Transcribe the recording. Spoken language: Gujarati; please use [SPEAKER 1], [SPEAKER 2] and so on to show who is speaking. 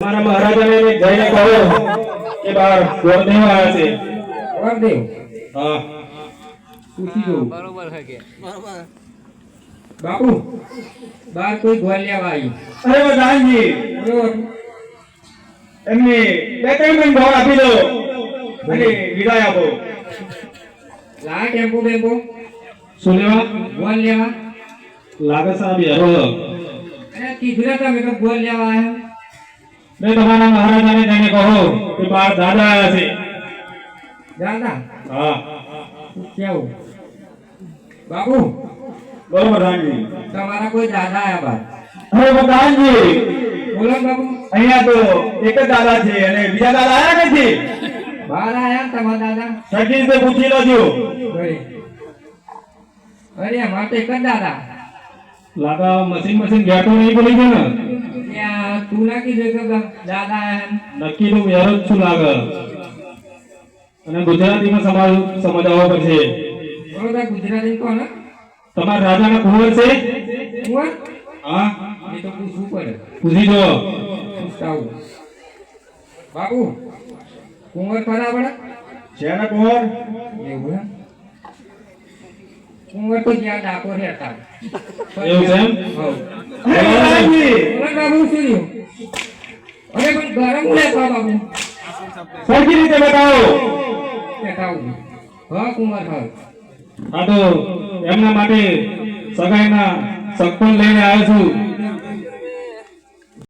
[SPEAKER 1] તમારા મહારાજાને જઈને કહો કે બાર ગોરદેવ આવ્યા છે.
[SPEAKER 2] ગોરદેવ?
[SPEAKER 1] હા,
[SPEAKER 2] પૂછી જોઉં.
[SPEAKER 3] બરોબર છે કે
[SPEAKER 4] બરોબર.
[SPEAKER 2] બાપુ બાર કોઈ ગોલ્યા આવી?
[SPEAKER 1] અરે પ્રધાનજી,
[SPEAKER 2] બરોબર.
[SPEAKER 1] એમને 2-3 મણ ભાવ આપી દો અને વિદાય આપો.
[SPEAKER 2] લા ટેમ્પો બેમ્પો
[SPEAKER 1] શું લેવા?
[SPEAKER 2] ગોલ લેવા?
[SPEAKER 1] લાગે સાહેબ યારો.
[SPEAKER 2] અરે કીધું ને તમે તો ગોલ લેવા આવ્યા.
[SPEAKER 1] મેં તમારા મહારાજાને જઈને કહો કે બાર દાદા આવ્યા છે.
[SPEAKER 2] દાદા?
[SPEAKER 1] હા,
[SPEAKER 2] કેવું? બાપુ
[SPEAKER 1] બોલો પ્રધાનજી.
[SPEAKER 2] તમારા કોઈ દાદા આવ્યા બાર?
[SPEAKER 1] અરે પ્રધાનજી,
[SPEAKER 2] બોલો ને બાપુ.
[SPEAKER 1] અહીંયા તો એક જ દાદા છે અને બીજા દાદા આવ્યા નથી.
[SPEAKER 2] બહાર આવ્યા ને તમારા દાદા?
[SPEAKER 1] સચિનને પૂછી લેજો.
[SPEAKER 2] અરે અમારે તો એક જ દાદા.
[SPEAKER 1] લાગા મશીન ઘેટો નહીં બોલી ગયો ને.
[SPEAKER 2] ત્યાં તું ના કીધું કે દાદા આવ્યા?
[SPEAKER 1] નક્કી તો યાર જ છું લાગે. અને ગુજરાતીમાં સમજાવવો પડશે.
[SPEAKER 2] બરોબર. ગુજરાતી કોણ?
[SPEAKER 1] તમારા રાજાના કુંવર છે?
[SPEAKER 2] કુંવર?
[SPEAKER 1] હા,
[SPEAKER 2] એ તો પૂછવું પડે.
[SPEAKER 1] પૂછી જો.
[SPEAKER 2] પૂછતા આવું. બાપુ કુંવર ખરા પડે?
[SPEAKER 1] શેના કુંવર?
[SPEAKER 2] એવું હે? કુંવર તો જ્યાં ડાકોર રહેતા.
[SPEAKER 1] એવું છે એમ?
[SPEAKER 2] હોવ.
[SPEAKER 1] અરે પ્રધાનજી,
[SPEAKER 2] બોલો બાબુ શું થયું? અરે પણ ગરમ લેતા બાબુ.
[SPEAKER 1] સરખી રીતે બતાવો.
[SPEAKER 2] બેઠા આવું. હા કુંવર હા.
[SPEAKER 1] આ તો એમના માટે સગાઈના સગપણ લઈને આવ્યો છું.